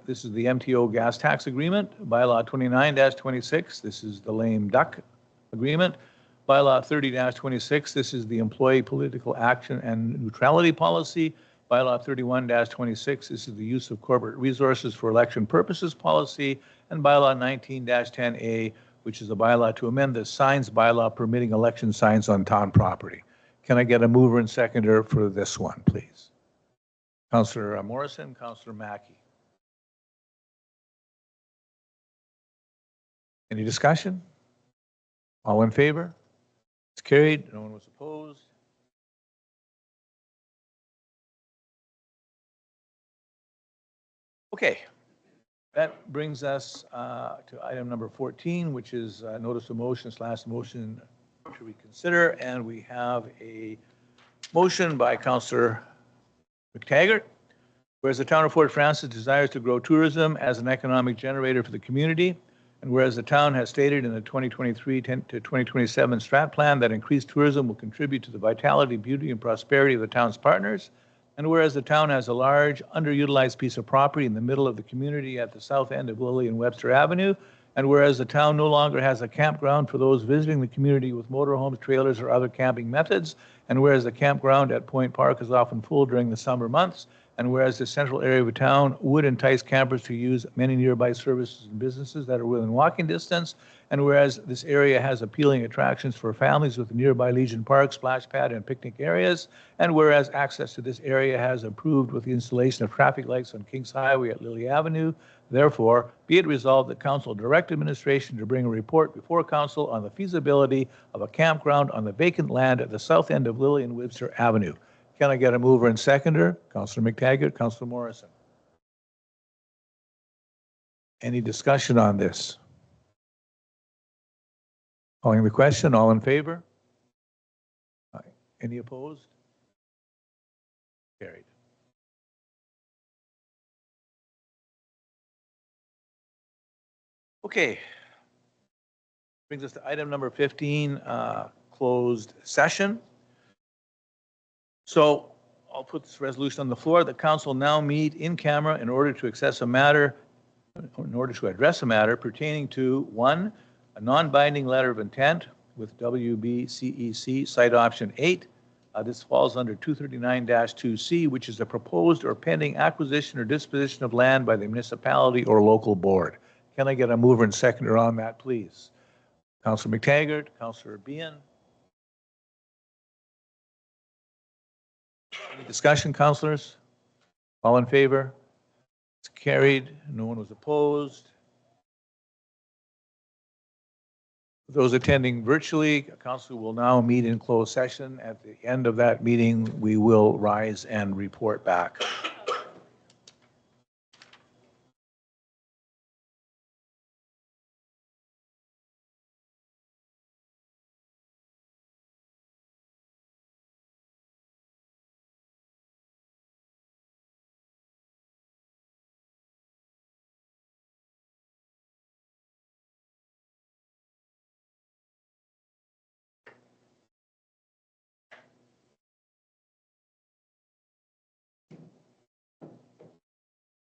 this is the MTO gas tax agreement. Bylaw 29-26, this is the lame duck agreement. Bylaw 30-26, this is the employee political action and neutrality policy. Bylaw 31-26, this is the use of corporate resources for election purposes policy. And bylaw 19-10A, which is a bylaw to amend the signs bylaw permitting election signs on town property. Can I get a mover and seconder for this one, please? Councillor Morrison, Councillor Mackey. Any discussion? All in favor? It's carried. No one was opposed. Okay. That brings us to item number 14, which is notice of motion / motion to reconsider. And we have a motion by Councillor McTaggart. Whereas the town of Fort Frances desires to grow tourism as an economic generator for the community, and whereas the town has stated in the 2023 to 2027 strat plan that increased tourism will contribute to the vitality, beauty, and prosperity of the town's partners, and whereas the town has a large, underutilized piece of property in the middle of the community at the south end of Lilly and Webster Avenue, and whereas the town no longer has a campground for those visiting the community with motorhomes, trailers, or other camping methods, and whereas the campground at Point Park is often full during the summer months, and whereas the central area of town would entice campers to use many nearby services and businesses that are within walking distance, and whereas this area has appealing attractions for families with nearby Legion Park, splash pad, and picnic areas, and whereas access to this area has improved with the installation of traffic lights on Kings Highway at Lilly Avenue, therefore, be it resolved that council direct administration to bring a report before council on the feasibility of a campground on the vacant land at the south end of Lilly and Webster Avenue. Can I get a mover and seconder? Councillor McTaggart, Councillor Morrison. Any discussion on this? Calling the question, all in favor? Aye. Any opposed? Carried. Okay. Brings us to item number 15, closed session. So I'll put this resolution on the floor. The council now meet in camera in order to address a matter pertaining to 1, a non-binding letter of intent with WBCEC site option 8. This falls under 239-2C, which is a proposed or pending acquisition or disposition of land by the municipality or local board. Can I get a mover and seconder on that, please? Councillor McTaggart, Councillor Bien. Any discussion, councillors? All in favor? It's carried. No one was opposed. Those attending virtually, council will now meet in closed session. At the end of that meeting, we will rise and report back.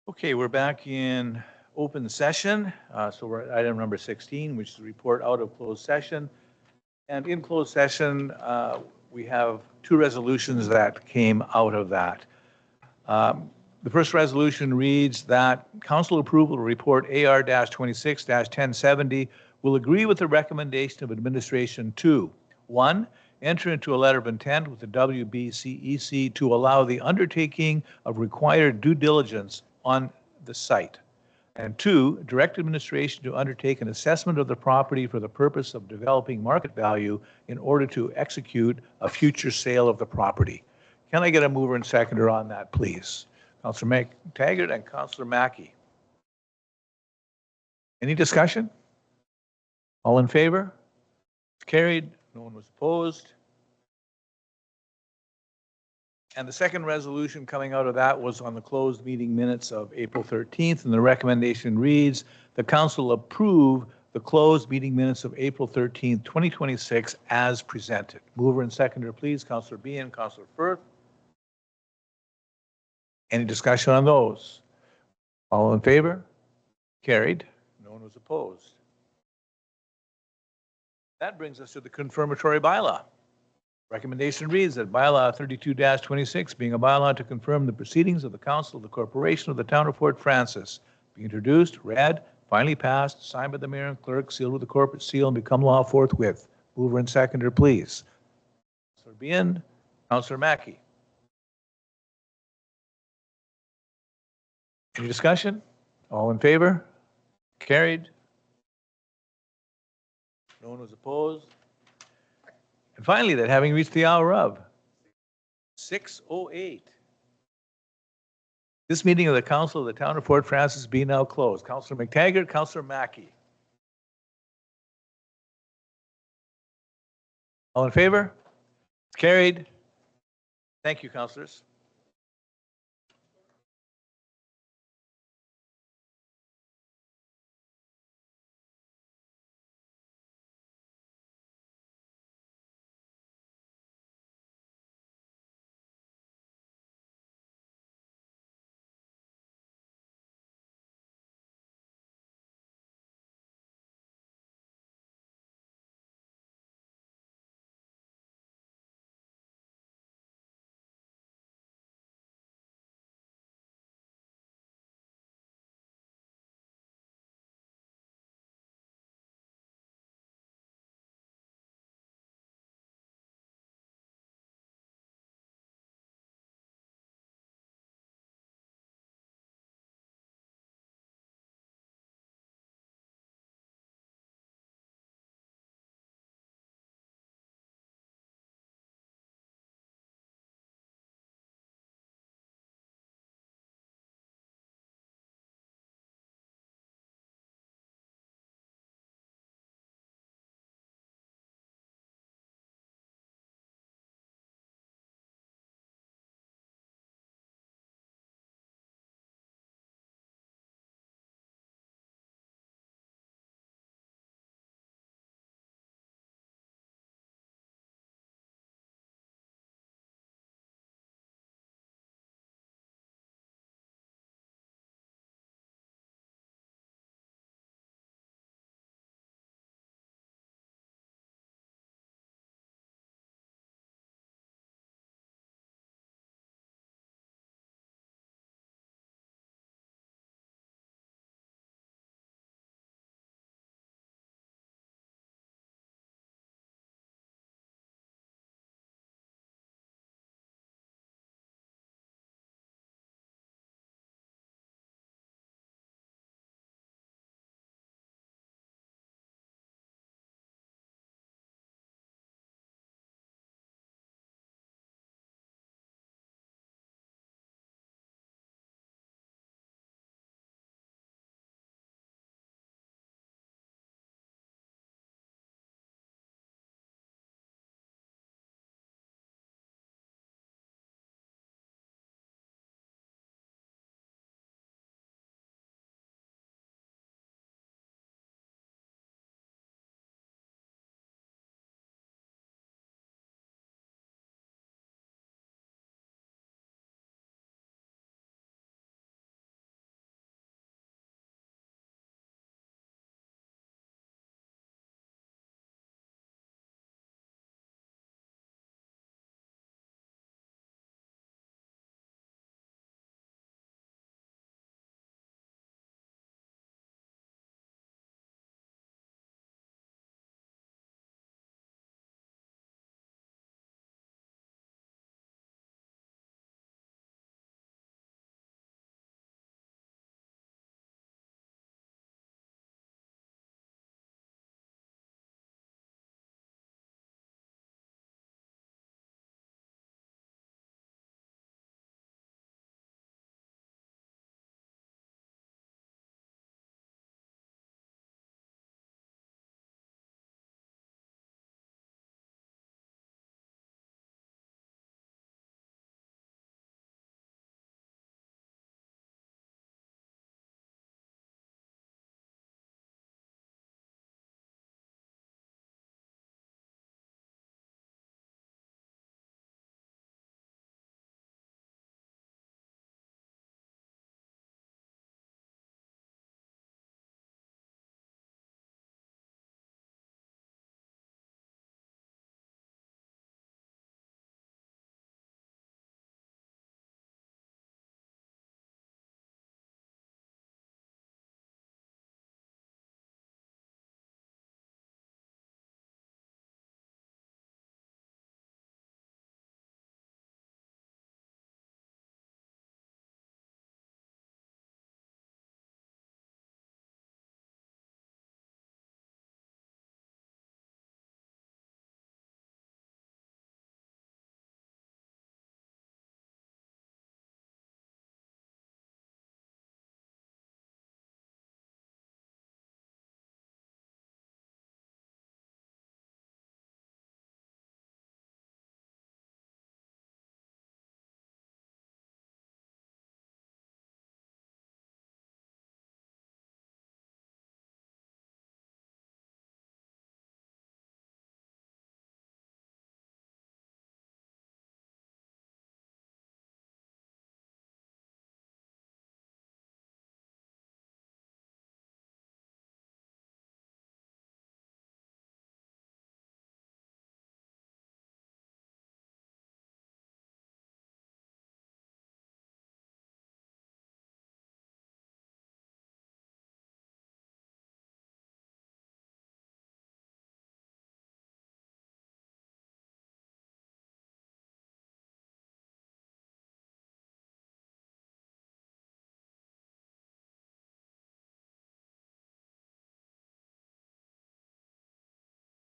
Okay, we're back in open session. So we're at item number 16, which is the report out of closed session. And in closed session, we have two resolutions that came out of that. The first resolution reads that council approval to report AR-26-1070 will agree with the recommendation of administration to, 1, enter into a letter of intent with the WBCEC to allow the undertaking of required due diligence on the site. And 2, direct administration to undertake an assessment of the property for the purpose of developing market value in order to execute a future sale of the property. Can I get a mover and seconder on that, please? Councillor McTaggart and Councillor Mackey. Any discussion? All in favor? Carried. No one was opposed. And the second resolution coming out of that was on the closed meeting minutes of April 13th, and the recommendation reads, the council approve the closed meeting minutes of April 13th, 2026 as presented. Mover and seconder, please. Councillor Behan, Councillor Firth. Any discussion on those? All in favor? Carried. No one was opposed. That brings us to the confirmatory bylaw. Recommendation reads that bylaw 32-26, being a bylaw to confirm the proceedings of the council of the corporation of the town of Fort Francis, be introduced, read, finally passed, signed by the mayor and clerk, sealed with the corporate seal, and become law forthwith. Mover and seconder, please. Councillor Behan, Councillor Mackey. Any discussion? All in favor? Carried. No one was opposed. And finally, that having reached the hour of 6:08, this meeting of the council of the town of Fort Francis be now closed. Councillor McTaggart, Councillor Mackey. All in favor? Carried. Thank you, councillors.